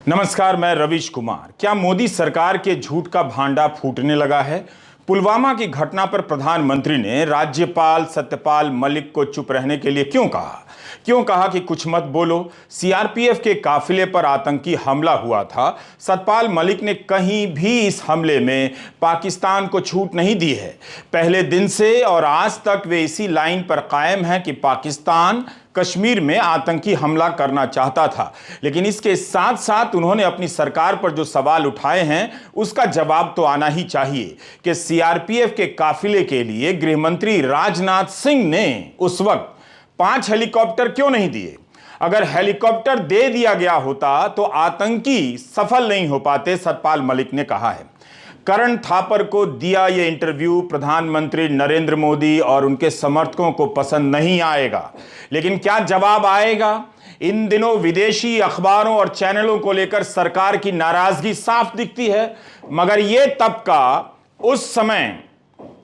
नमस्कार, मैं रवीश कुमार। क्या मोदी सरकार के झूठ का भांडा फूटने लगा है? पुलवामा की घटना पर प्रधानमंत्री ने राज्यपाल सत्यपाल मलिक को चुप रहने के लिए क्यों कहा? क्यों कहा कि कुछ मत बोलो? सीआरपीएफ के काफिले पर आतंकी हमला हुआ था। सत्यपाल मलिक ने कहीं भी इस हमले में पाकिस्तान को छूट नहीं दी है। पहले दिन से और आज तक वे इसी लाइन पर कायम हैं कि पाकिस्तान कश्मीर में आतंकी हमला करना चाहता था। लेकिन इसके साथ साथ उन्होंने अपनी सरकार पर जो सवाल उठाए हैं उसका जवाब तो आना ही चाहिए कि सीआरपीएफ के काफिले के लिए गृहमंत्री राजनाथ सिंह ने उस वक्त 5 हेलीकॉप्टर क्यों नहीं दिए? अगर हेलीकॉप्टर दे दिया गया होता तो आतंकी सफल नहीं हो पाते, सत्यपाल मलिक ने कहा है। करण थापर को दिया यह इंटरव्यू प्रधानमंत्री नरेंद्र मोदी और उनके समर्थकों को पसंद नहीं आएगा, लेकिन क्या जवाब आएगा? इन दिनों विदेशी अखबारों और चैनलों को लेकर सरकार की नाराजगी साफ दिखती है, मगर यह तबका उस समय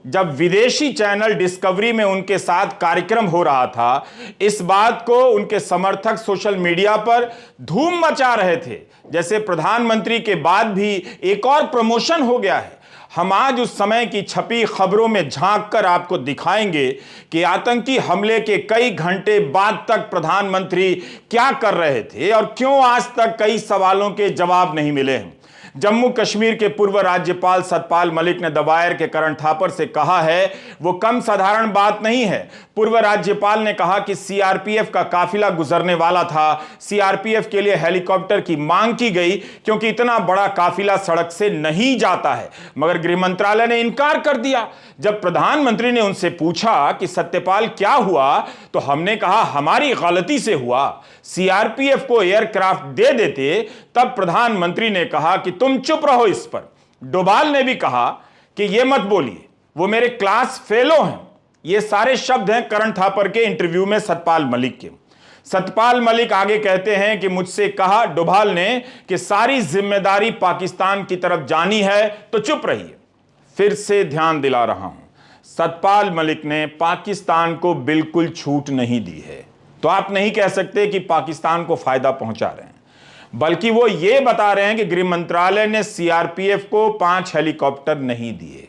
जब विदेशी चैनल डिस्कवरी में उनके साथ कार्यक्रम हो रहा था, इस बात को उनके समर्थक सोशल मीडिया पर धूम मचा रहे थे जैसे प्रधानमंत्री के बाद भी एक और प्रमोशन हो गया है। हम आज उस समय की छपी खबरों में झांक कर आपको दिखाएंगे कि आतंकी हमले के कई घंटे बाद तक प्रधानमंत्री क्या कर रहे थे और क्यों आज तक कई सवालों के जवाब नहीं मिले हैं। जम्मू कश्मीर के पूर्व राज्यपाल सत्यपाल मलिक ने द वायर के करण थापर से कहा है वो कम साधारण बात नहीं है। पूर्व राज्यपाल ने कहा कि सीआरपीएफ का काफिला गुजरने वाला था। सीआरपीएफ के लिए हेलीकॉप्टर की मांग की गई क्योंकि इतना बड़ा काफिला सड़क से नहीं जाता है, मगर गृह मंत्रालय ने इनकार कर दिया। जब प्रधानमंत्री ने उनसे पूछा कि सत्यपाल क्या हुआ, तो हमने कहा हमारी गलती से हुआ, सीआरपीएफ को एयरक्राफ्ट दे देते। तब प्रधानमंत्री ने कहा कि तुम चुप रहो इस पर। डोभाल ने भी कहा कि यह मत बोलिए, वो मेरे क्लास फेलो हैं। ये सारे शब्द हैं करण थापर के इंटरव्यू में सत्यपाल मलिक के। सत्यपाल मलिक आगे कहते हैं कि मुझसे कहा डोभाल ने कि सारी जिम्मेदारी पाकिस्तान की तरफ जानी है तो चुप रहिए। फिर से ध्यान दिला रहा हूं, सत्यपाल मलिक ने पाकिस्तान को बिल्कुल छूट नहीं दी है। तो आप नहीं कह सकते कि पाकिस्तान को फायदा पहुंचा रहे हैं, बल्कि वो ये बता रहे हैं कि गृह मंत्रालय ने सीआरपीएफ को 5 हेलीकॉप्टर नहीं दिए।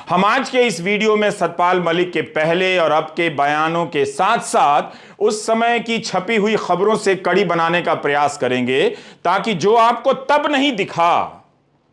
हम आज के इस वीडियो में सत्यपाल मलिक के पहले और अब के बयानों के साथ साथ उस समय की छपी हुई खबरों से कड़ी बनाने का प्रयास करेंगे ताकि जो आपको तब नहीं दिखा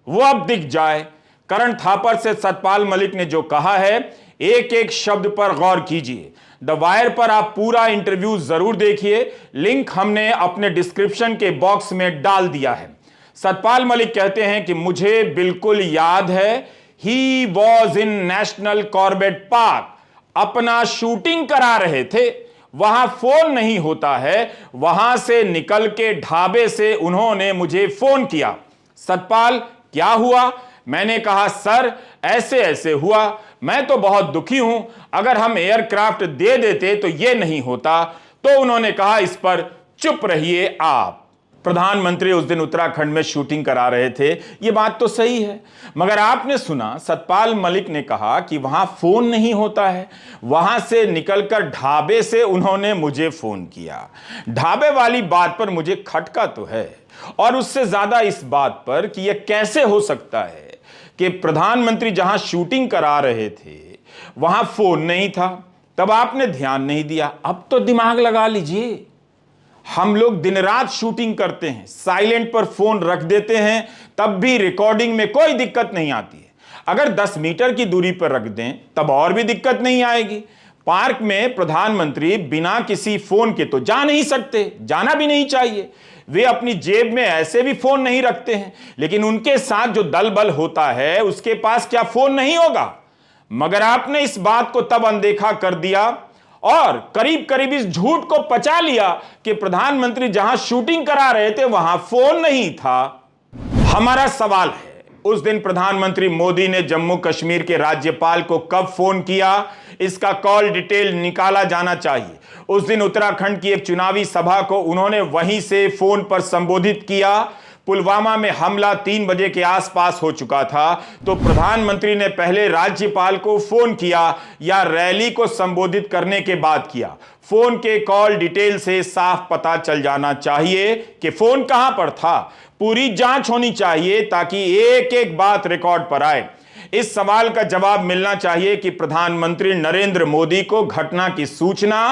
वो अब दिख जाए। करण थापर से सत्यपाल मलिक ने जो कहा है, एक एक शब्द पर गौर कीजिए। द वायर पर आप पूरा इंटरव्यू जरूर देखिए, लिंक हमने अपने डिस्क्रिप्शन के बॉक्स में डाल दिया है। सत्यपाल मलिक कहते हैं कि मुझे बिल्कुल याद है, he was in national Corbett park, अपना शूटिंग करा रहे थे, वहां फोन नहीं होता है, वहां से निकल के ढाबे से उन्होंने मुझे फोन किया। सत्यपाल क्या हुआ? मैंने कहा सर ऐसे ऐसे हुआ, मैं तो बहुत दुखी हूं, अगर हम एयरक्राफ्ट दे देते तो यह नहीं होता। तो उन्होंने कहा इस पर चुप रहिए आप। प्रधानमंत्री उस दिन उत्तराखंड में शूटिंग करा रहे थे, यह बात तो सही है, मगर आपने सुना सत्यपाल मलिक ने कहा कि वहां फोन नहीं होता है, वहां से निकलकर ढाबे से उन्होंने मुझे फोन किया। ढाबे वाली बात पर मुझे खटका तो है, और उससे ज्यादा इस बात पर कि यह कैसे हो सकता है कि प्रधानमंत्री जहां शूटिंग करा रहे थे वहां फोन नहीं था, तब आपने ध्यान नहीं दिया। अब तो दिमाग लगा लीजिए, हम लोग दिन रात शूटिंग करते हैं, साइलेंट पर फोन रख देते हैं, तब भी रिकॉर्डिंग में कोई दिक्कत नहीं आती है। अगर 10 मीटर की दूरी पर रख दें तब और भी दिक्कत नहीं आएगी। पार्क में प्रधानमंत्री बिना किसी फोन के तो जा नहीं सकते, जाना भी नहीं चाहिए। वे अपनी जेब में ऐसे भी फोन नहीं रखते हैं, लेकिन उनके साथ जो दल बल होता है उसके पास क्या फोन नहीं होगा? मगर आपने इस बात को तब अनदेखा कर दिया और करीब करीब इस झूठ को पचा लिया कि प्रधानमंत्री जहां शूटिंग करा रहे थे वहां फोन नहीं था। हमारा सवाल है, उस दिन प्रधानमंत्री मोदी ने जम्मू कश्मीर के राज्यपाल को कब फोन किया? इसका कॉल डिटेल निकाला जाना चाहिए। उस दिन उत्तराखंड की एक चुनावी सभा को उन्होंने वहीं से फोन पर संबोधित किया। पुलवामा में हमला 3 बजे के आसपास हो चुका था, तो प्रधानमंत्री ने पहले राज्यपाल को फोन किया या रैली को संबोधित करने के बाद किया? फोन के कॉल डिटेल से साफ पता चल जाना चाहिए कि फोन कहां पर था। पूरी जांच होनी चाहिए ताकि एक एक बात रिकॉर्ड पर आए। इस सवाल का जवाब मिलना चाहिए कि प्रधानमंत्री नरेंद्र मोदी को घटना की सूचना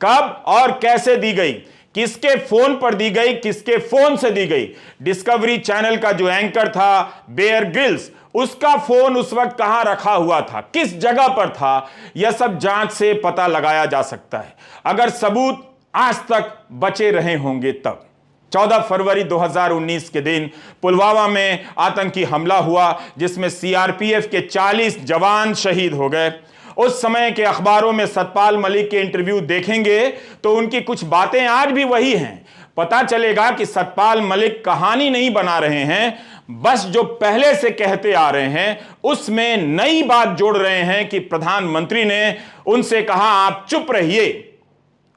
कब और कैसे दी गई, किसके फोन पर दी गई, किसके फोन से दी गई। डिस्कवरी चैनल का जो एंकर था बेयर ग्रिल्स, उसका फोन उस वक्त कहां रखा हुआ था, किस जगह पर था, यह सब जांच से पता लगाया जा सकता है, अगर सबूत आज तक बचे रहे होंगे तब। 14 फरवरी 2019 के दिन पुलवामा में आतंकी हमला हुआ जिसमें सीआरपीएफ के 40 जवान शहीद हो गए। उस समय के अखबारों में सतपाल मलिक के इंटरव्यू देखेंगे तो उनकी कुछ बातें आज भी वही हैं। पता चलेगा कि सतपाल मलिक कहानी नहीं बना रहे हैं, बस जो पहले से कहते आ रहे हैं उसमें नई बात जोड़ रहे हैं कि प्रधानमंत्री ने उनसे कहा आप चुप रहिए।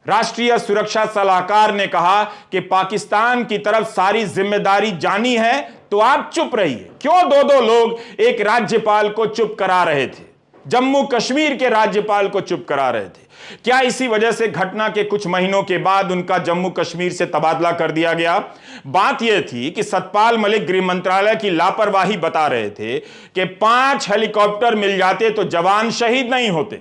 राष्ट्रीय सुरक्षा सलाहकार ने कहा कि पाकिस्तान की तरफ सारी जिम्मेदारी जानी है तो आप चुप रहिए। क्यों दो लोग एक राज्यपाल को चुप करा रहे थे, जम्मू कश्मीर के राज्यपाल को चुप करा रहे थे? क्या इसी वजह से घटना के कुछ महीनों के बाद उनका जम्मू कश्मीर से तबादला कर दिया गया? बात यह थी कि सतपाल मलिक गृह मंत्रालय की लापरवाही बता रहे थे कि 5 हेलीकॉप्टर मिल जाते तो जवान शहीद नहीं होते।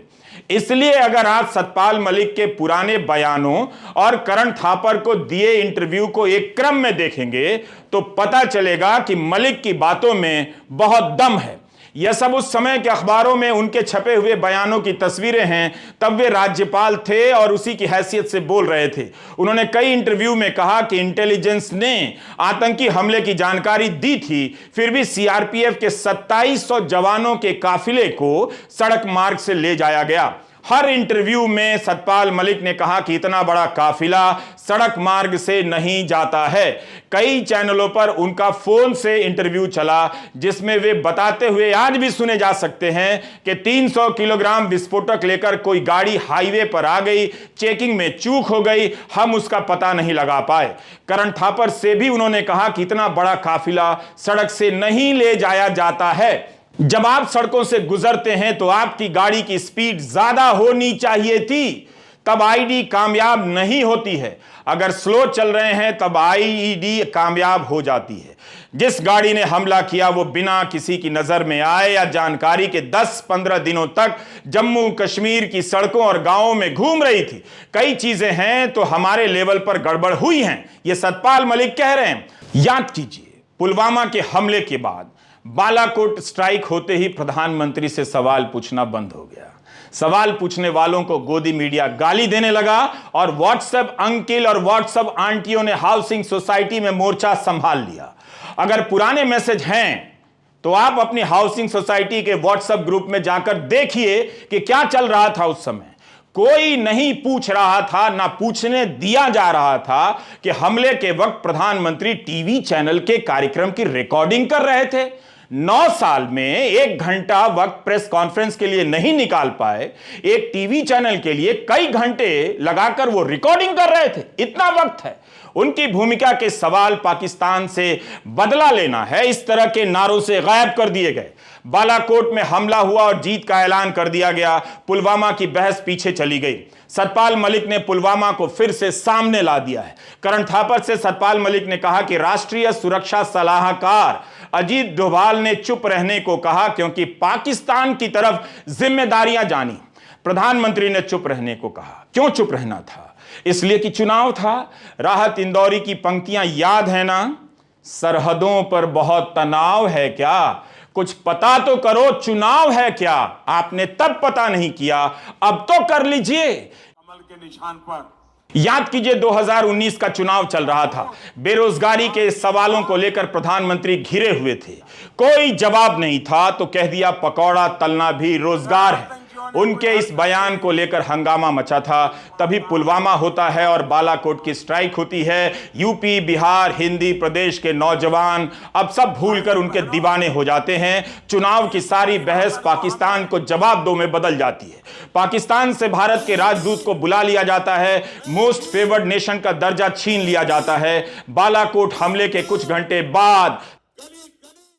इसलिए अगर आप सतपाल मलिक के पुराने बयानों और करण थापर को दिए इंटरव्यू को एक क्रम में देखेंगे तो पता चलेगा कि मलिक की बातों में बहुत दम है। यह सब उस समय के अखबारों में उनके छपे हुए बयानों की तस्वीरें हैं, तब वे राज्यपाल थे और उसी की हैसियत से बोल रहे थे। उन्होंने कई इंटरव्यू में कहा कि इंटेलिजेंस ने आतंकी हमले की जानकारी दी थी, फिर भी सीआरपीएफ के 2700 जवानों के काफिले को सड़क मार्ग से ले जाया गया। हर इंटरव्यू में सतपाल मलिक ने कहा कि इतना बड़ा काफिला सड़क मार्ग से नहीं जाता है। कई चैनलों पर उनका फोन से इंटरव्यू चला जिसमें वे बताते हुए आज भी सुने जा सकते हैं कि 300 किलोग्राम विस्फोटक लेकर कोई गाड़ी हाईवे पर आ गई, चेकिंग में चूक हो गई, हम उसका पता नहीं लगा पाए। करण थापर से भी उन्होंने कहा कि इतना बड़ा काफिला सड़क से नहीं ले जाया जाता है। जब आप सड़कों से गुजरते हैं तो आपकी गाड़ी की स्पीड ज्यादा होनी चाहिए थी, तब आईडी कामयाब नहीं होती है। अगर स्लो चल रहे हैं तब आईडी कामयाब हो जाती है। जिस गाड़ी ने हमला किया वो बिना किसी की नजर में आए या जानकारी के 10-15 दिनों तक जम्मू कश्मीर की सड़कों और गांवों में घूम रही थी। कई चीजें हैं तो हमारे लेवल पर गड़बड़ हुई हैं, ये सतपाल मलिक कह रहे हैं। याद कीजिए, पुलवामा के हमले के बाद बालाकोट स्ट्राइक होते ही प्रधानमंत्री से सवाल पूछना बंद हो गया। सवाल पूछने वालों को गोदी मीडिया गाली देने लगा और व्हाट्सएप अंकिल और व्हाट्सएप आंटियों ने हाउसिंग सोसाइटी में मोर्चा संभाल लिया। अगर पुराने मैसेज हैं तो आप अपनी हाउसिंग सोसाइटी के व्हाट्सएप ग्रुप में जाकर देखिए कि क्या चल रहा था उस समय। कोई नहीं पूछ रहा था, ना पूछने दिया जा रहा था कि हमले के वक्त प्रधानमंत्री टीवी चैनल के कार्यक्रम की रिकॉर्डिंग कर रहे थे। 9 साल में 1 घंटा वक्त प्रेस कॉन्फ्रेंस के लिए नहीं निकाल पाए, एक टीवी चैनल के लिए कई घंटे लगाकर वो रिकॉर्डिंग कर रहे थे। इतना वक्त है। उनकी भूमिका के सवाल पाकिस्तान से बदला लेना है, इस तरह के नारों से गायब कर दिए गए। बालाकोट में हमला हुआ और जीत का ऐलान कर दिया गया। पुलवामा की बहस पीछे चली गई। सतपाल मलिक ने पुलवामा को फिर से सामने ला दिया है। करण थापर से सतपाल मलिक ने कहा कि राष्ट्रीय सुरक्षा सलाहकार अजीत डोभाल ने चुप रहने को कहा क्योंकि पाकिस्तान की तरफ जिम्मेदारियां जानी। प्रधानमंत्री ने चुप रहने को कहा। क्यों चुप रहना था? इसलिए कि चुनाव था। राहत इंदौरी की पंक्तियां याद है ना? सरहदों पर बहुत तनाव है क्या, कुछ पता तो करो चुनाव है क्या। आपने तब पता नहीं किया, अब तो कर लीजिए। कमल के निशान पर याद कीजिए 2019 का चुनाव चल रहा था। बेरोजगारी के सवालों को लेकर प्रधानमंत्री घिरे हुए थे। कोई जवाब नहीं था तो कह दिया पकौड़ा तलना भी रोजगार है। उनके इस बयान को लेकर हंगामा मचा था। तभी पुलवामा होता है और बालाकोट की स्ट्राइक होती है। यूपी, बिहार, हिंदी प्रदेश के नौजवान अब सब भूलकर उनके दीवाने हो जाते हैं। चुनाव की सारी बहस पाकिस्तान को जवाब दो में बदल जाती है। पाकिस्तान से भारत के राजदूत को बुला लिया जाता है। मोस्ट फेवर्ड नेशन का दर्जा छीन लिया जाता है। बालाकोट हमले के कुछ घंटे बाद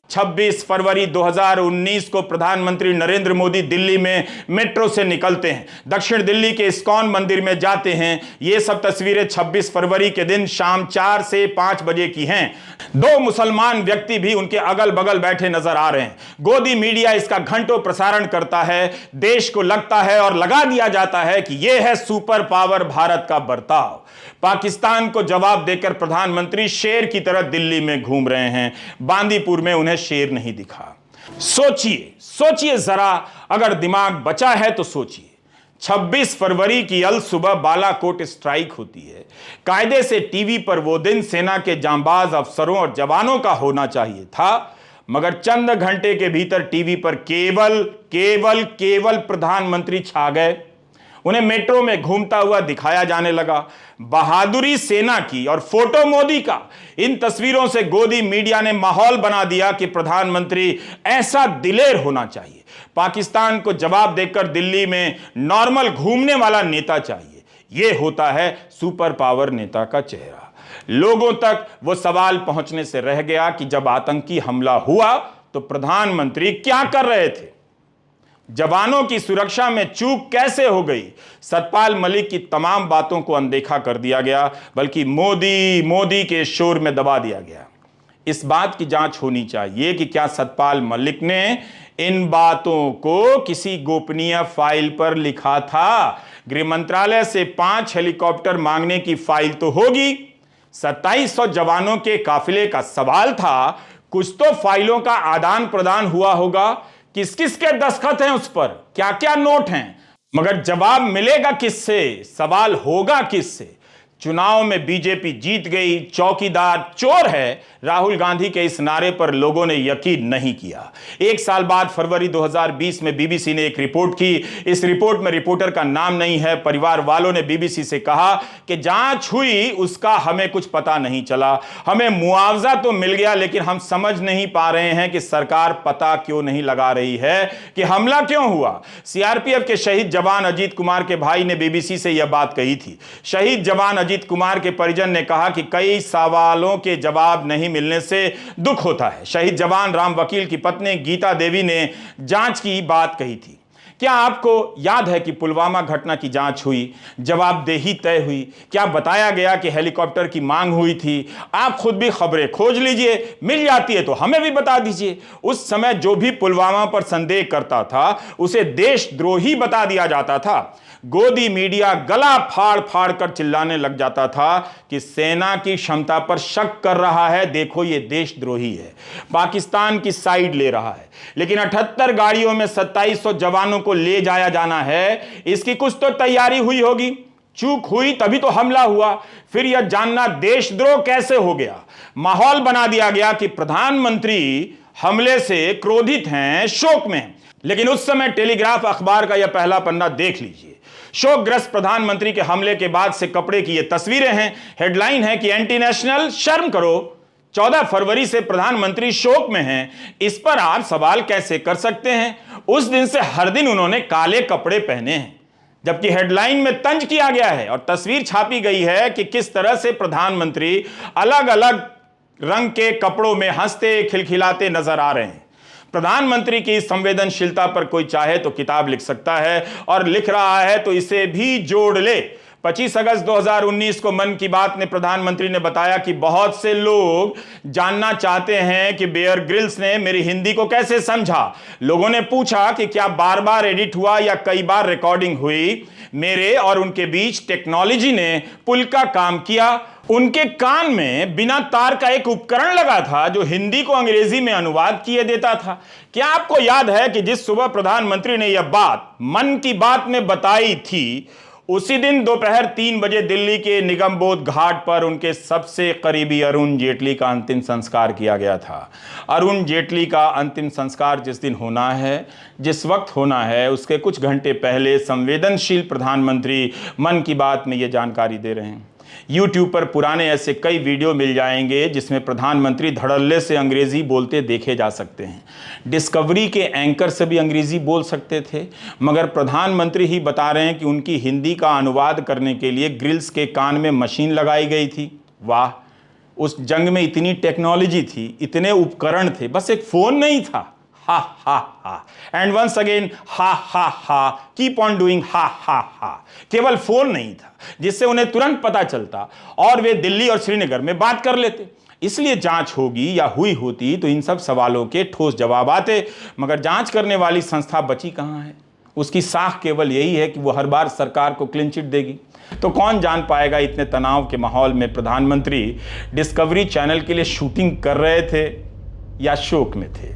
26 फरवरी 2019 को प्रधानमंत्री नरेंद्र मोदी दिल्ली में मेट्रो से निकलते हैं, दक्षिण दिल्ली के इस्कॉन मंदिर में जाते हैं। ये सब तस्वीरें 26 फरवरी के दिन शाम 4 से 5 बजे की हैं। 2 मुसलमान व्यक्ति भी उनके अगल बगल बैठे नजर आ रहे हैं। गोदी मीडिया इसका घंटों प्रसारण करता है। देश को लगता है और लगा दिया जाता है कि यह है सुपर पावर भारत का बर्ताव। पाकिस्तान को जवाब देकर प्रधानमंत्री शेर की तरह दिल्ली में घूम रहे हैं। बांदीपुर में उन्हें शेर नहीं दिखा। सोचिए जरा, अगर दिमाग बचा है तो सोचिए। 26 फरवरी की अल सुबह बालाकोट स्ट्राइक होती है। कायदे से टीवी पर वो दिन सेना के जांबाज अफसरों और जवानों का होना चाहिए था, मगर चंद घंटे के भीतर टीवी पर केवल प्रधानमंत्री छा गए। उन्हें मेट्रो में घूमता हुआ दिखाया जाने लगा। बहादुरी सेना की और फोटो मोदी का। इन तस्वीरों से गोदी मीडिया ने माहौल बना दिया कि प्रधानमंत्री ऐसा दिलेर होना चाहिए। पाकिस्तान को जवाब देकर दिल्ली में नॉर्मल घूमने वाला नेता चाहिए। यह होता है सुपर पावर नेता का चेहरा। लोगों तक वो सवाल पहुंचने से रह गया कि जब आतंकी हमला हुआ तो प्रधानमंत्री क्या कर रहे थे? जवानों की सुरक्षा में चूक कैसे हो गई? सतपाल मलिक की तमाम बातों को अनदेखा कर दिया गया, बल्कि मोदी के शोर में दबा दिया गया। इस बात की जांच होनी चाहिए कि क्या सतपाल मलिक ने इन बातों को किसी गोपनीय फाइल पर लिखा था? गृह मंत्रालय से 5 हेलीकॉप्टर मांगने की फाइल तो होगी। 2700 जवानों के काफिले का सवाल था। कुछ तो फाइलों का आदान प्रदान हुआ होगा। किस किस के दस्तखत हैं उस पर, क्या क्या नोट हैं, मगर जवाब मिलेगा किससे? सवाल होगा किससे? चुनाव में बीजेपी जीत गई, चौकीदार चोर है, राहुल गांधी के इस नारे पर लोगों ने यकीन नहीं किया। 1 साल बाद फरवरी 2020 में बीबीसी ने एक रिपोर्ट की। इस रिपोर्ट में रिपोर्टर का नाम नहीं है। परिवार वालों ने बीबीसी से कहा कि जांच हुई, उसका हमें कुछ पता नहीं चला। हमें मुआवजा तो मिल गया, लेकिन हम समझ नहीं पा रहे हैं कि सरकार पता क्यों नहीं लगा रही है कि हमला क्यों हुआ। सीआरपीएफ के शहीद जवान अजीत कुमार के भाई ने बीबीसी से यह बात कही थी। शहीद जवान अजीत कुमार के परिजन ने कहा कि कई सवालों के जवाब नहीं मिलने से दुख होता है। शहीद जवान राम वकील की पत्नी गीता देवी ने जांच की बात कही थी। क्या आपको याद है कि पुलवामा घटना की जांच हुई, जवाबदेही तय हुई? क्या बताया गया कि हेलीकॉप्टर की मांग हुई थी? आप खुद भी खबरें खोज लीजिए, मिल जाती है तो हमें भी बता दीजिए। उस समय जो भी पुलवामा पर संदेह करता था उसे देशद्रोही बता दिया जाता था। गोदी मीडिया गला फाड़ फाड़ कर चिल्लाने लग जाता था कि सेना की क्षमता पर शक कर रहा है, देखो ये देशद्रोही है, पाकिस्तान की साइड ले रहा है। लेकिन 78 गाड़ियों में 2700 जवानों को ले जाया जाना है, इसकी कुछ तो तैयारी हुई होगी। चूक हुई तभी तो हमला हुआ। फिर यह जानना देशद्रोह कैसे हो गया। माहौल बना दिया गया कि प्रधानमंत्री हमले से क्रोधित हैं, शोक में हैं। लेकिन उस समय टेलीग्राफ अखबार का यह पहला पन्ना देख लीजिए। शोकग्रस्त प्रधानमंत्री के हमले के बाद से कपड़े की ये तस्वीरें हैं। हेडलाइन है कि एंटी नेशनल, शर्म करो। 14 फरवरी से प्रधानमंत्री शोक में हैं। इस पर आप सवाल कैसे कर सकते हैं? उस दिन से हर दिन उन्होंने काले कपड़े पहने हैं, जबकि हेडलाइन में तंज किया गया है और तस्वीर छापी गई है कि किस तरह से प्रधानमंत्री अलग अलग रंग के कपड़ों में हंसते खिलखिलाते नजर आ रहे हैं। प्रधानमंत्री की संवेदनशीलता पर कोई चाहे तो किताब लिख सकता है, और लिख रहा है तो इसे भी जोड़ ले। 25 अगस्त 2019 को मन की बात में प्रधानमंत्री ने बताया कि बहुत से लोग जानना चाहते हैं कि बेयर ग्रिल्स ने मेरी हिंदी को कैसे समझा। लोगों ने पूछा कि क्या बार बार एडिट हुआ या कई बार रिकॉर्डिंग हुई। मेरे और उनके बीच टेक्नोलॉजी ने पुल का काम किया। उनके कान में बिना तार का एक उपकरण लगा था जो हिंदी को अंग्रेजी में अनुवाद किए देता था। क्या आपको याद है कि जिस सुबह प्रधानमंत्री ने यह बात मन की बात में बताई थी, उसी दिन दोपहर 3 बजे दिल्ली के निगमबोध घाट पर उनके सबसे करीबी अरुण जेटली का अंतिम संस्कार किया गया था। अरुण जेटली का अंतिम संस्कार जिस दिन होना है, जिस वक्त होना है, उसके कुछ घंटे पहले संवेदनशील प्रधानमंत्री मन की बात में यह जानकारी दे रहे हैं। YouTube पर पुराने ऐसे कई वीडियो मिल जाएंगे जिसमें प्रधानमंत्री धड़ल्ले से अंग्रेजी बोलते देखे जा सकते हैं। डिस्कवरी के एंकर से भी अंग्रेजी बोल सकते थे, मगर प्रधानमंत्री ही बता रहे हैं कि उनकी हिंदी का अनुवाद करने के लिए ग्रिल्स के कान में मशीन लगाई गई थी। वाह, उस जंग में इतनी टेक्नोलॉजी थी, इतने उपकरण थे, बस एक फोन नहीं था। हा हा हा एंड वंस अगेन हा हा हा, कीप ऑन डूइंग हा हा हा। केवल फोन नहीं था जिससे उन्हें तुरंत पता चलता और वे दिल्ली और श्रीनगर में बात कर लेते। इसलिए जांच होगी या हुई होती तो इन सब सवालों के ठोस जवाब आते, मगर जांच करने वाली संस्था बची कहां है? उसकी साख केवल यही है कि वो हर बार सरकार को क्लीन चिट देगी। तो कौन जान पाएगा इतने तनाव के माहौल में प्रधानमंत्री डिस्कवरी चैनल के लिए शूटिंग कर रहे थे या शोक में थे।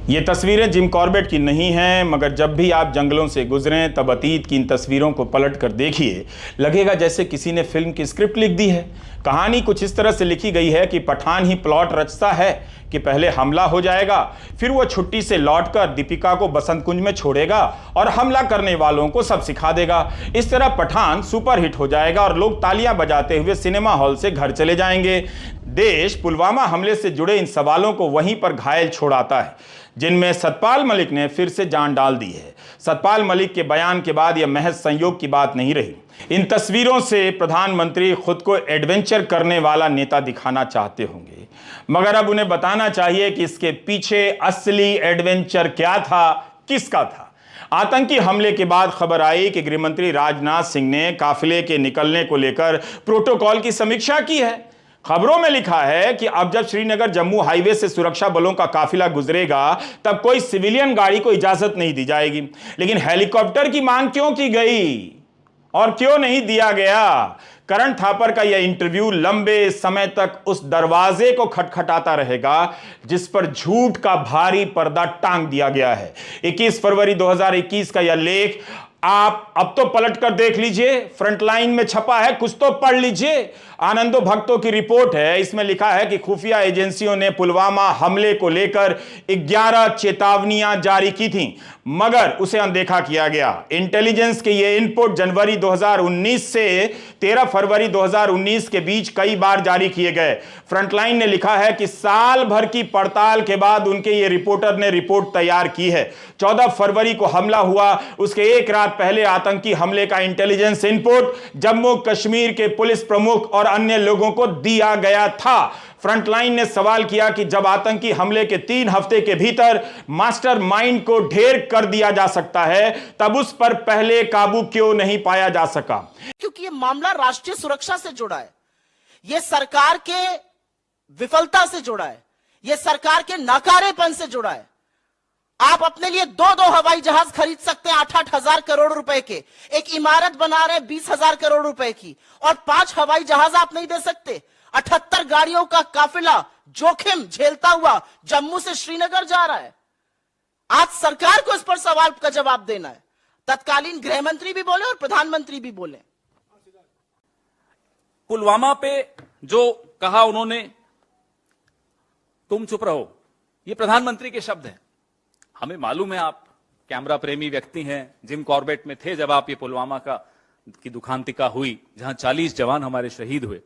ये तस्वीरें जिम कॉर्बेट की नहीं हैं, मगर जब भी आप जंगलों से गुजरें तब अतीत की इन तस्वीरों को पलट कर देखिए, लगेगा जैसे किसी ने फिल्म की स्क्रिप्ट लिख दी है। कहानी कुछ इस तरह से लिखी गई है कि पठान ही प्लॉट रचता है कि पहले हमला हो जाएगा, फिर वो छुट्टी से लौटकर दीपिका को बसंत कुंज में छोड़ेगा और हमला करने वालों को सब सिखा देगा। इस तरह पठान सुपरहिट हो जाएगा और लोग तालियां बजाते हुए सिनेमा हॉल से घर चले जाएंगे। देश पुलवामा हमले से जुड़े इन सवालों को वहीं पर घायल छोड़ाता है, जिनमें सतपाल मलिक ने फिर से जान डाल दी है। सतपाल मलिक के बयान के बाद यह महज संयोग की बात नहीं रही। इन तस्वीरों से प्रधानमंत्री खुद को एडवेंचर करने वाला नेता दिखाना चाहते होंगे, मगर अब उन्हें बताना चाहिए कि इसके पीछे असली एडवेंचर क्या था, किसका था। आतंकी हमले के बाद खबर आई कि गृहमंत्री राजनाथ सिंह ने काफिले के निकलने को लेकर प्रोटोकॉल की समीक्षा की है। खबरों में लिखा है कि अब जब श्रीनगर जम्मू हाईवे से सुरक्षा बलों का काफिला गुजरेगा तब कोई सिविलियन गाड़ी को इजाजत नहीं दी जाएगी। लेकिन हेलीकॉप्टर की मांग क्यों की गई और क्यों नहीं दिया गया? करण थापर का यह इंटरव्यू लंबे समय तक उस दरवाजे को खटखटाता रहेगा जिस पर झूठ का भारी पर्दा टांग दिया गया है। 21 फरवरी 2021 का यह लेख आप अब तो पलट कर देख लीजिए, फ्रंटलाइन में छपा है, कुछ तो पढ़ लीजिए। आनंदो भक्तों की रिपोर्ट है, इसमें लिखा है कि खुफिया एजेंसियों ने पुलवामा हमले को लेकर 11 चेतावनियां जारी की थीं, मगर उसे अनदेखा किया गया। इंटेलिजेंस के ये इनपुट जनवरी 2019 से 13 फरवरी 2019 के बीच कई बार जारी किए गए। फ्रंटलाइन ने लिखा है कि साल भर की पड़ताल के बाद उनके ये रिपोर्टर ने रिपोर्ट तैयार की है। 14 फरवरी को हमला हुआ, उसके एक रात पहले आतंकी हमले का इंटेलिजेंस इनपुट जम्मू कश्मीर के पुलिस प्रमुख और अन्य लोगों को दिया गया था। फ्रंटलाइन ने सवाल किया कि जब आतंकी हमले के 3 हफ्ते के भीतर मास्टरमाइंड को ढेर कर दिया जा सकता है, तब उस पर पहले काबू क्यों नहीं पाया जा सका? क्योंकि यह मामला राष्ट्रीय सुरक्षा से जुड़ा है, यह सरकार के विफलता से जुड़ा है, यह सरकार के नाकारेपन से जुड़ा है। आप अपने लिए 2-2 हवाई जहाज खरीद सकते हैं 8-8 हजार करोड़ रुपए के, एक इमारत बना रहे 20,000 करोड़ रुपए की, और 5 हवाई जहाज आप नहीं दे सकते। 78 गाड़ियों का काफिला जोखिम झेलता हुआ जम्मू से श्रीनगर जा रहा है। आज सरकार को इस पर सवाल का जवाब देना है। तत्कालीन गृह मंत्री भी बोले और प्रधानमंत्री भी बोले। पुलवामा पे जो कहा उन्होंने, तुम चुप रहो, ये प्रधानमंत्री के शब्द हैं। हमें मालूम है आप कैमरा प्रेमी व्यक्ति हैं, जिम कॉर्बेट में थे जब आप ये पुलवामा की दुखांतिका हुई, जहां 40 जवान हमारे शहीद हुए।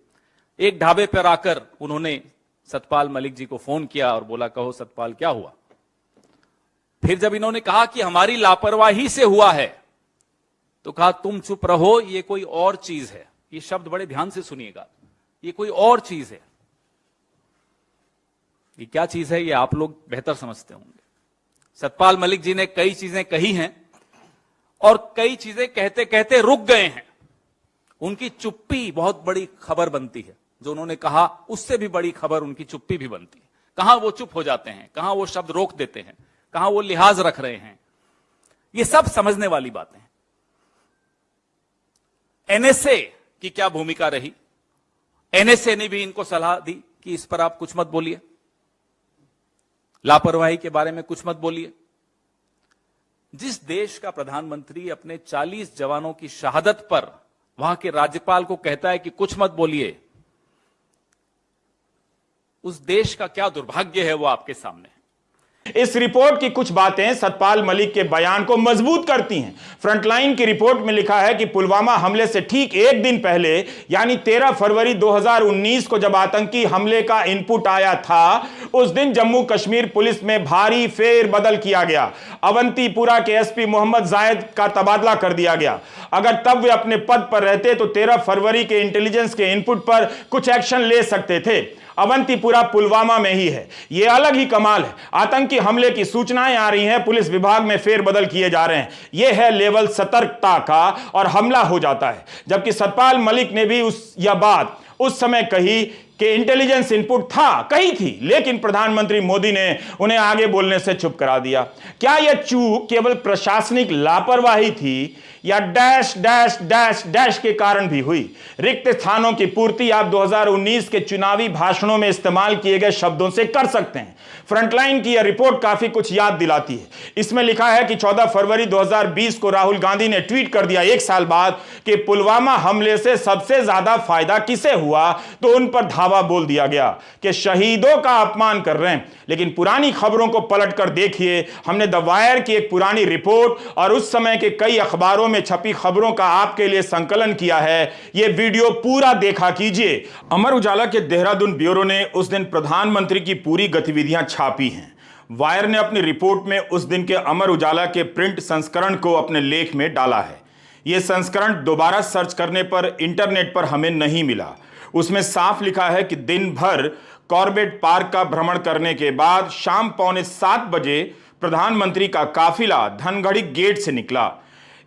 एक ढाबे पर आकर उन्होंने सतपाल मलिक जी को फोन किया और बोला, कहो सतपाल क्या हुआ? फिर जब इन्होंने कहा कि हमारी लापरवाही से हुआ है, तो कहा तुम चुप रहो, ये कोई और चीज है। ये शब्द बड़े ध्यान से सुनिएगा, ये कोई और चीज है। ये क्या चीज है ये आप लोग बेहतर समझते होंगे। सतपाल मलिक जी ने कई चीजें कही हैं और कई चीजें कहते कहते रुक गए हैं। उनकी चुप्पी बहुत बड़ी खबर बनती है। जो उन्होंने कहा उससे भी बड़ी खबर उनकी चुप्पी भी बनती है। कहां वो चुप हो जाते हैं, कहां वो शब्द रोक देते हैं, कहां वो लिहाज रख रहे हैं, ये सब समझने वाली बातें हैं। एनएसए की क्या भूमिका रही? एनएसए ने भी इनको सलाह दी कि इस पर आप कुछ मत बोलिए, लापरवाही के बारे में कुछ मत बोलिए। जिस देश का प्रधानमंत्री अपने 40 जवानों की शहादत पर वहां के राज्यपाल को कहता है कि कुछ मत बोलिए, उस देश का क्या दुर्भाग्य है वो आपके सामने। इस रिपोर्ट की कुछ बातें सतपाल मलिक के बयान को मजबूत करती हैं। फ्रंटलाइन की रिपोर्ट में लिखा है कि पुलवामा हमले से ठीक एक दिन पहले यानी 13 फरवरी 2019 को जब आतंकी हमले का इनपुट आया था, उस दिन जम्मू कश्मीर पुलिस में भारी फेरबदल किया गया। अवंतीपुरा के एसपी मोहम्मद जायद का तबादला कर दिया गया। अगर तब वे अपने पद पर रहते तो 13 फरवरी के इंटेलिजेंस के इनपुट पर कुछ एक्शन ले सकते थे। अवंतीपुरा पुलवामा में ही है। यह अलग ही कमाल है। आतंकी हमले की सूचनाएं आ रही हैं, पुलिस विभाग में फेरबदल किए जा रहे हैं। यह है लेवल सतर्कता का और हमला हो जाता है। जबकि सतपाल मलिक ने भी यह बात उस समय कही कि इंटेलिजेंस इनपुट था, कही थी, लेकिन प्रधानमंत्री मोदी ने उन्हें आगे बोलने से चुप करा दिया। क्या यह चूक केवल प्रशासनिक लापरवाही थी या डैश डैश डैश डैश के कारण भी हुई? रिक्त स्थानों की पूर्ति आप 2019 के चुनावी भाषणों में इस्तेमाल किए गए शब्दों से कर सकते हैं। फ्रंटलाइन की यह रिपोर्ट काफी कुछ याद दिलाती है। इसमें लिखा है कि 14 फरवरी 2020 को राहुल गांधी ने ट्वीट कर दिया, एक साल बाद, कि पुलवामा हमले से सबसे ज्यादा फायदा किसे हुआ, तो उन पर धावा बोल दिया गया कि शहीदों का अपमान कर रहे हैं। लेकिन पुरानी खबरों को पलटकर देखिए। हमने द वायर की एक पुरानी रिपोर्ट और उस समय के कई अखबारों में छपी खबरों का आपके लिए संकलन किया है। यह वीडियो पूरा देखा कीजिए। अमर उजाला के देहरादून ब्यूरो ने उस दिन प्रधानमंत्री की पूरी गतिविधियां छापी हैं। वायर ने अपनी रिपोर्ट में उस दिन के अमर उजाला के प्रिंट संस्करण को अपने लेख में डाला है। यह संस्करण दोबारा सर्च करने पर इंटरनेट पर हमें नहीं मिला। उसमें साफ लिखा है कि दिन भर कॉर्बेट पार्क का भ्रमण करने के बाद शाम 6:45 बजे प्रधानमंत्री का काफिला धनगढ़ी गेट से निकला।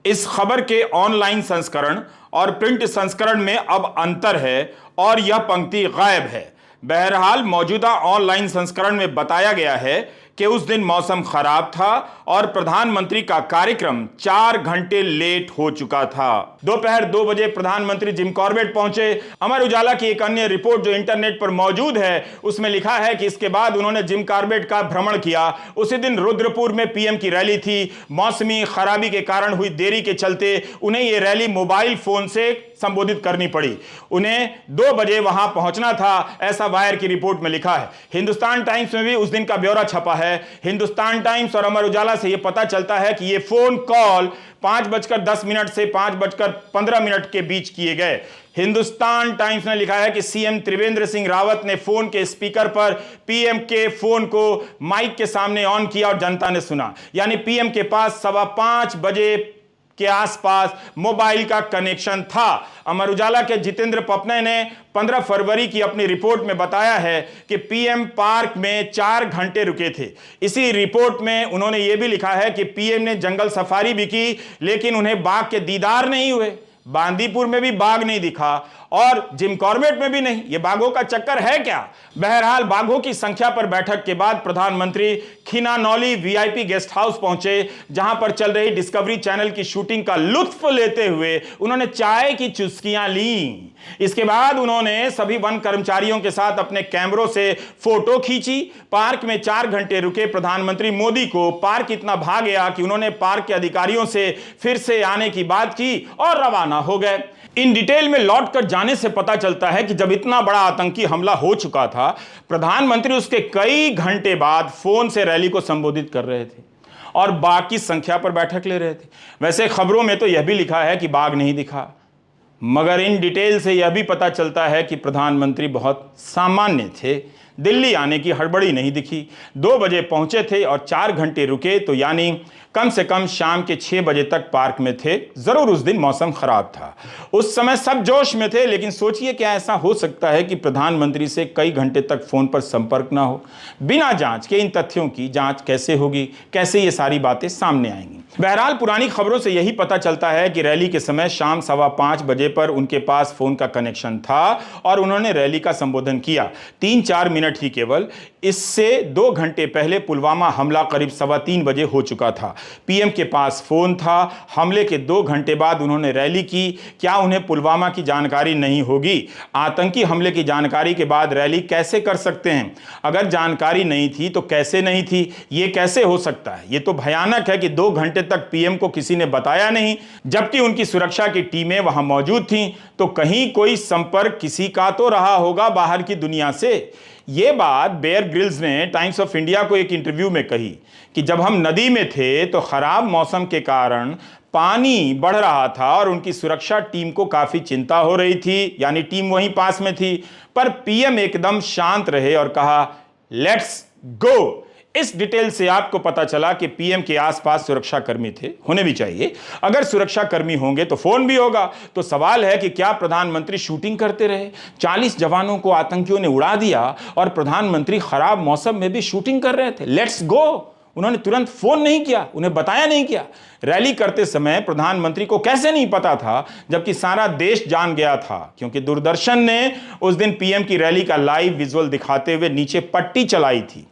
इस खबर के ऑनलाइन संस्करण और प्रिंट संस्करण में अब अंतर है और यह पंक्ति गायब है। बहरहाल मौजूदा ऑनलाइन संस्करण में बताया गया है कि उस दिन मौसम खराब था और प्रधानमंत्री का कार्यक्रम 4 घंटे लेट हो चुका था। दोपहर 2 बजे प्रधानमंत्री जिम कॉर्बेट पहुंचे। अमर उजाला की एक अन्य रिपोर्ट जो इंटरनेट पर मौजूद है, उसमें लिखा है कि इसके बाद उन्होंने जिम कॉर्बेट का भ्रमण किया। उसी दिन रुद्रपुर में पीएम की रैली थी। मौसमी खराबी के कारण हुई देरी के चलते उन्हें यह रैली मोबाइल फोन से संबोधित करनी पड़ी। उन्हें 2 बजे वहां पहुंचना था, ऐसा वायर की रिपोर्ट में लिखा है। हिंदुस्तान टाइम्स में भी उस दिन का ब्यौरा छपा है। हिंदुस्तान टाइम्स और अमर उजाला से यह पता चलता है कि यह फोन कॉल 5:10 से 5:15 के बीच किए गए। हिंदुस्तान टाइम्स ने लिखा है कि सीएम त्रिवेंद्र सिंह रावत ने फोन के स्पीकर पर पीएम के फोन को माइक के सामने ऑन किया और जनता ने सुना। यानी पीएम के पास 5:15 बजे के आसपास मोबाइल का कनेक्शन था। अमर उजाला के जितेंद्र पपने ने 15 फरवरी की अपनी रिपोर्ट में बताया है कि पीएम पार्क में 4 घंटे रुके थे। इसी रिपोर्ट में उन्होंने यह भी लिखा है कि पीएम ने जंगल सफारी भी की, लेकिन उन्हें बाघ के दीदार नहीं हुए। बांदीपुर में भी बाघ नहीं दिखा और जिम कॉर्बेट में भी नहीं। यह बाघों का चक्कर है क्या? बहरहाल बाघों की संख्या पर बैठक के बाद प्रधानमंत्री खिनानौली वीआईपी गेस्ट हाउस पहुंचे, जहां पर चल रही डिस्कवरी चैनल की शूटिंग का लुत्फ लेते हुए उन्होंने चाय की चुस्कियां ली। इसके बाद उन्होंने सभी वन कर्मचारियों के साथ अपने कैमरों से फोटो खींची। पार्क में 4 घंटे रुके प्रधानमंत्री मोदी को पार्क इतना भा गया कि उन्होंने पार्क के अधिकारियों से फिर से आने की बात की और रवाना हो गए। इन डिटेल में लौटकर जाने से पता चलता है कि जब इतना बड़ा आतंकी हमला हो चुका था, प्रधानमंत्री उसके कई घंटे बाद फोन से रैली को संबोधित कर रहे थे और बाघ की संख्या पर बैठक ले रहे थे। वैसे खबरों में तो यह भी लिखा है कि बाघ नहीं दिखा, मगर इन डिटेल से यह भी पता चलता है कि प्रधानमंत्री बहुत सामान्य थे। दिल्ली आने की हड़बड़ी नहीं दिखी। 2 बजे पहुंचे थे और 4 घंटे रुके, तो यानी कम से कम शाम के 6 बजे तक पार्क में थे। जरूर उस दिन मौसम खराब था, उस समय सब जोश में थे, लेकिन सोचिए क्या ऐसा हो सकता है कि प्रधानमंत्री से कई घंटे तक फोन पर संपर्क ना हो? बिना जांच के इन तथ्यों की जांच कैसे होगी? कैसे ये सारी बातें सामने आएंगी? बहरहाल पुरानी खबरों से यही पता चलता है कि रैली के समय शाम 5:15 बजे पर उनके पास फोन का कनेक्शन था और उन्होंने रैली का संबोधन किया। 3-4 मिनट ही केवल। इससे 2 घंटे पहले पुलवामा हमला करीब 3:15 बजे हो चुका था। पीएम के पास फोन था। हमले के 2 घंटे बाद उन्होंने रैली की। क्या उन्हें पुलवामा की जानकारी नहीं होगी? आतंकी हमले की जानकारी के बाद रैली कैसे कर सकते हैं? अगर जानकारी नहीं थी तो कैसे नहीं थी? ये कैसे हो सकता है? ये तो भयानक है कि 2 घंटे तक पीएम को किसी ने बताया नहीं, जबकि उनकी सुरक्षा की टीमें वहां मौजूद थीं। तो कहीं कोई संपर्क किसी का तो रहा होगा बाहर की दुनिया से। यह बात बेयर ग्रिल्स ने टाइम्स ऑफ इंडिया को एक इंटरव्यू में कही कि जब हम नदी में थे तो खराब मौसम के कारण पानी बढ़ रहा था और उनकी सुरक्षा टीम को काफी चिंता हो रही थी, यानी टीम वहीं पास में थी। पर पीएम एकदम शांत रहे और कहा लेट्स गो। इस डिटेल से आपको पता चला कि पीएम के आसपास सुरक्षा कर्मी थे, होने भी चाहिए। अगर सुरक्षा कर्मी होंगे तो फोन भी होगा। तो सवाल है कि क्या प्रधानमंत्री शूटिंग करते रहे? 40 जवानों को आतंकियों ने उड़ा दिया और प्रधानमंत्री खराब मौसम में भी शूटिंग कर रहे थे। Let's go. उन्होंने तुरंत फोन नहीं किया, उन्हें बताया नहीं किया। रैली करते समय प्रधानमंत्री को कैसे नहीं पता था, जबकि सारा देश जान गया था, क्योंकि दूरदर्शन ने उस दिन पीएम की रैली का लाइव विजुअल दिखाते हुए नीचे पट्टी चलाई थी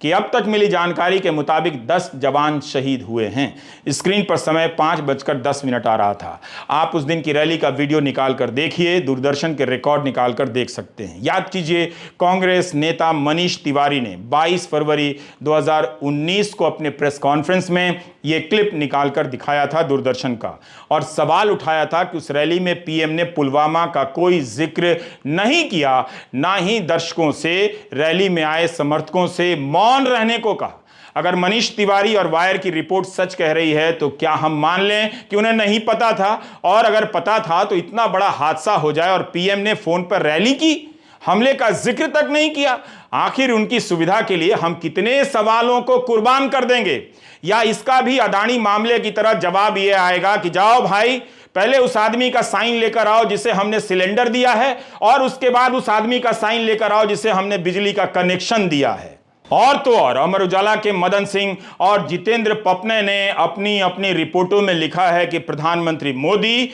कि अब तक मिली जानकारी के मुताबिक 10 जवान शहीद हुए हैं। स्क्रीन पर समय 5:10 आ रहा था। आप उस दिन की रैली का वीडियो निकाल कर देखिए, दूरदर्शन के रिकॉर्ड निकाल कर देख सकते हैं। याद कीजिए, कांग्रेस नेता मनीष तिवारी ने 22 फरवरी 2019 को अपने प्रेस कॉन्फ्रेंस में यह क्लिप निकालकर दिखाया था दूरदर्शन का, और सवाल उठाया था कि उस रैली में पीएम ने पुलवामा का कोई जिक्र नहीं किया, ना ही दर्शकों से, रैली में आए समर्थकों से मौन रहने को कहा। अगर मनीष तिवारी और वायर की रिपोर्ट सच कह रही है तो क्या हम मान लें कि उन्हें नहीं पता था? और अगर पता था तो इतना बड़ा हादसा हो जाए और पीएम ने फोन पर रैली की, हमले का जिक्र तक नहीं किया? आखिर उनकी सुविधा के लिए हम कितने सवालों को कुर्बान कर देंगे? या इसका भी अदानी मामले की तरह जवाब यह आएगा कि जाओ भाई, पहले उस आदमी का साइन लेकर आओ जिसे हमने सिलेंडर दिया है, और उसके बाद उस आदमी का साइन लेकर आओ जिसे हमने बिजली का कनेक्शन दिया है। और तो और अमर उजाला के मदन सिंह और जितेंद्र पपने ने अपनी अपनी रिपोर्टों में लिखा है कि प्रधानमंत्री मोदी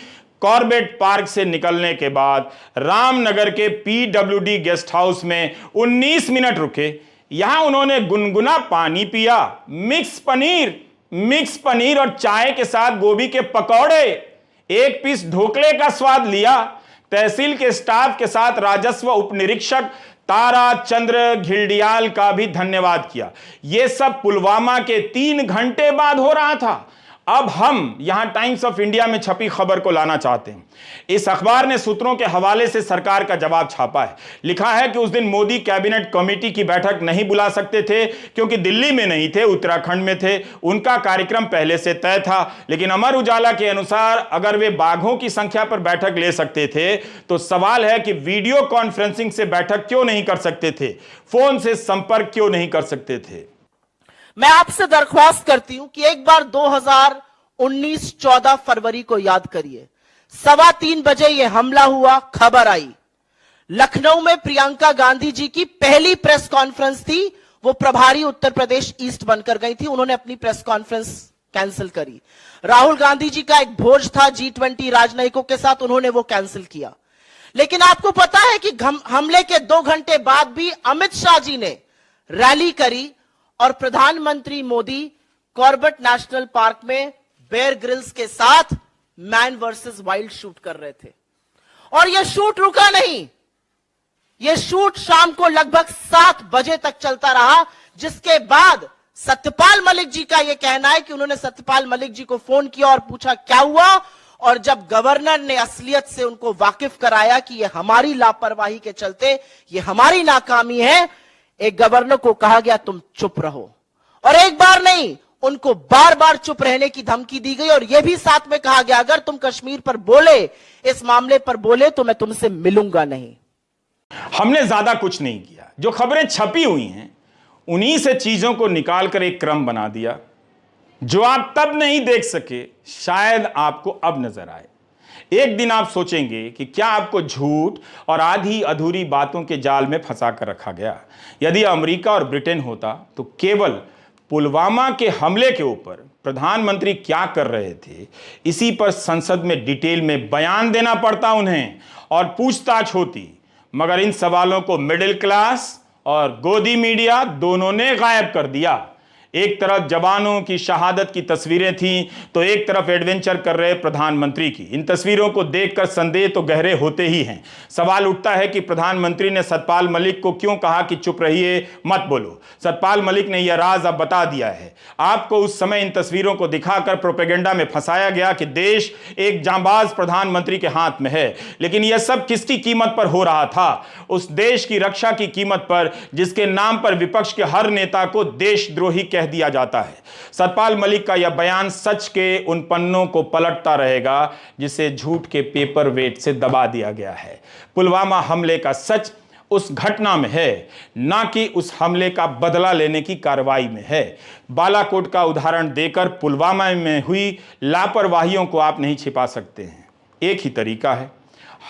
कॉर्बेट पार्क से निकलने के बाद रामनगर के पीडब्ल्यूडी गेस्ट हाउस में 19 मिनट रुके। यहां उन्होंने गुनगुना पानी पिया, मिक्स पनीर और चाय के साथ गोभी के पकौड़े, एक पीस ढोकले का स्वाद लिया। तहसील के स्टाफ के साथ राजस्व उपनिरीक्षक तारा चंद्र घिल्डियाल का भी धन्यवाद किया। यह सब पुलवामा के 3 घंटे बाद हो रहा था। अब हम यहां टाइम्स ऑफ इंडिया में छपी खबर को लाना चाहते हैं। इस अखबार ने सूत्रों के हवाले से सरकार का जवाब छापा है। लिखा है कि उस दिन मोदी कैबिनेट कमेटी की बैठक नहीं बुला सकते थे क्योंकि दिल्ली में नहीं थे, उत्तराखंड में थे। उनका कार्यक्रम पहले से तय था। लेकिन अमर उजाला के अनुसार अगर वे बाघों की संख्या पर बैठक ले सकते थे तो सवाल है कि वीडियो कॉन्फ्रेंसिंग से बैठक क्यों नहीं कर सकते थे, फोन से संपर्क क्यों नहीं कर सकते थे। मैं आपसे दरख्वास्त करती हूं कि एक बार 2019 14 फरवरी को याद करिए। 3:15 बजे यह हमला हुआ, खबर आई। लखनऊ में प्रियंका गांधी जी की पहली प्रेस कॉन्फ्रेंस थी। वो प्रभारी उत्तर प्रदेश ईस्ट बनकर गई थी, उन्होंने अपनी प्रेस कॉन्फ्रेंस कैंसिल करी। राहुल गांधी जी का एक भोज था G20 राजनयिकों के साथ, उन्होंने वो कैंसिल किया। लेकिन आपको पता है कि हमले के 2 घंटे बाद भी अमित शाह जी ने रैली करी और प्रधानमंत्री मोदी कॉर्बेट नेशनल पार्क में बेयर ग्रिल्स के साथ मैन वर्सेस वाइल्ड शूट कर रहे थे। और यह शूट रुका नहीं, यह शूट शाम को लगभग 7 बजे तक चलता रहा, जिसके बाद सत्यपाल मलिक जी का यह कहना है कि उन्होंने सत्यपाल मलिक जी को फोन किया और पूछा क्या हुआ, और जब गवर्नर ने असलियत से उनको वाकिफ कराया कि यह हमारी लापरवाही के चलते, यह हमारी नाकामी है, एक गवर्नर को कहा गया तुम चुप रहो। और एक बार नहीं, उनको बार बार चुप रहने की धमकी दी गई, और यह भी साथ में कहा गया अगर तुम कश्मीर पर बोले, इस मामले पर बोले तो मैं तुमसे मिलूंगा नहीं। हमने ज्यादा कुछ नहीं किया। जो खबरें छपी हुई हैं उन्हीं से चीजों को निकालकर एक क्रम बना दिया। जो आप तब नहीं देख सके शायद आपको अब नजर आए। एक दिन आप सोचेंगे कि क्या आपको झूठ और आधी अधूरी बातों के जाल में फंसा कर रखा गया। यदि अमेरिका और ब्रिटेन होता तो केवल पुलवामा के हमले के ऊपर प्रधानमंत्री क्या कर रहे थे, इसी पर संसद में डिटेल में बयान देना पड़ता उन्हें और पूछताछ होती। मगर इन सवालों को मिडिल क्लास और गोदी मीडिया दोनों ने गायब कर दिया। एक तरफ जवानों की शहादत की तस्वीरें थीं तो एक तरफ एडवेंचर कर रहे प्रधानमंत्री की। इन तस्वीरों को देखकर संदेह तो गहरे होते ही हैं। सवाल उठता है कि प्रधानमंत्री ने सतपाल मलिक को क्यों कहा कि चुप रहिए, मत बोलो। सतपाल मलिक ने यह राज अब बता दिया है। आपको उस समय इन तस्वीरों को दिखाकर प्रोपेगेंडा में फंसाया गया कि देश एक जांबाज प्रधानमंत्री के हाथ में है, लेकिन यह सब किसकी कीमत पर हो रहा था? उस देश की रक्षा की कीमत पर जिसके नाम पर विपक्ष के हर नेता को देशद्रोही कह दिया जाता है। सतपाल मलिक का यह बयान सच के उन पन्नों को पलटता रहेगा जिसे झूठ के पेपर वेट से दबा दिया गया है। पुलवामा हमले का सच उस घटना में है, ना कि उस हमले का बदला लेने की कार्रवाई में है। बालाकोट का उदाहरण देकर पुलवामा में हुई लापरवाहियों को आप नहीं छिपा सकते हैं। एक ही तरीका है,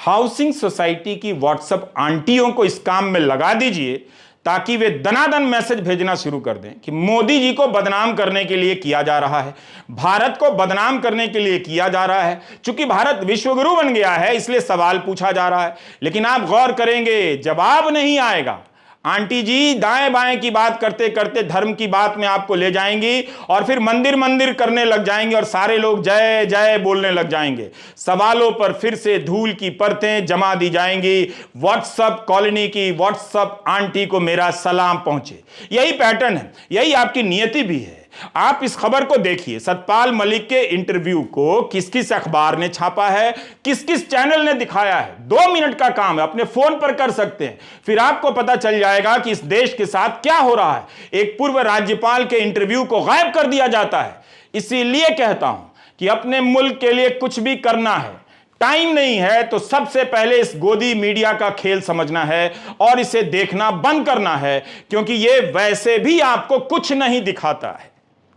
हाउसिंग सोसाइटी की व्हाट्सएप आंटियों को इस काम में लगा दीजिए ताकि वे दनादन मैसेज भेजना शुरू कर दें कि मोदी जी को बदनाम करने के लिए किया जा रहा है, भारत को बदनाम करने के लिए किया जा रहा है। चूंकि भारत विश्वगुरु बन गया है इसलिए सवाल पूछा जा रहा है। लेकिन आप गौर करेंगे जवाब नहीं आएगा। आंटी जी दाएं बाएं की बात करते करते धर्म की बात में आपको ले जाएंगी और फिर मंदिर मंदिर करने लग जाएंगे और सारे लोग जय जय बोलने लग जाएंगे। सवालों पर फिर से धूल की परतें जमा दी जाएंगी। व्हाट्सएप कॉलोनी की व्हाट्सएप आंटी को मेरा सलाम पहुंचे। यही पैटर्न है, यही आपकी नियति भी है। आप इस खबर को देखिए, सतपाल मलिक के इंटरव्यू को किस किस अखबार ने छापा है, किस किस चैनल ने दिखाया है। 2 मिनट का काम है, अपने फोन पर कर सकते हैं। फिर आपको पता चल जाएगा कि इस देश के साथ क्या हो रहा है। एक पूर्व राज्यपाल के इंटरव्यू को गायब कर दिया जाता है। इसीलिए कहता हूं कि अपने मुल्क के लिए कुछ भी करना है, टाइम नहीं है तो सबसे पहले इस गोदी मीडिया का खेल समझना है और इसे देखना बंद करना है, क्योंकि यह वैसे भी आपको कुछ नहीं दिखाता है,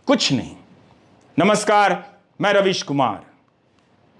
कुछ नहीं। नमस्कार, मैं रविश कुमार।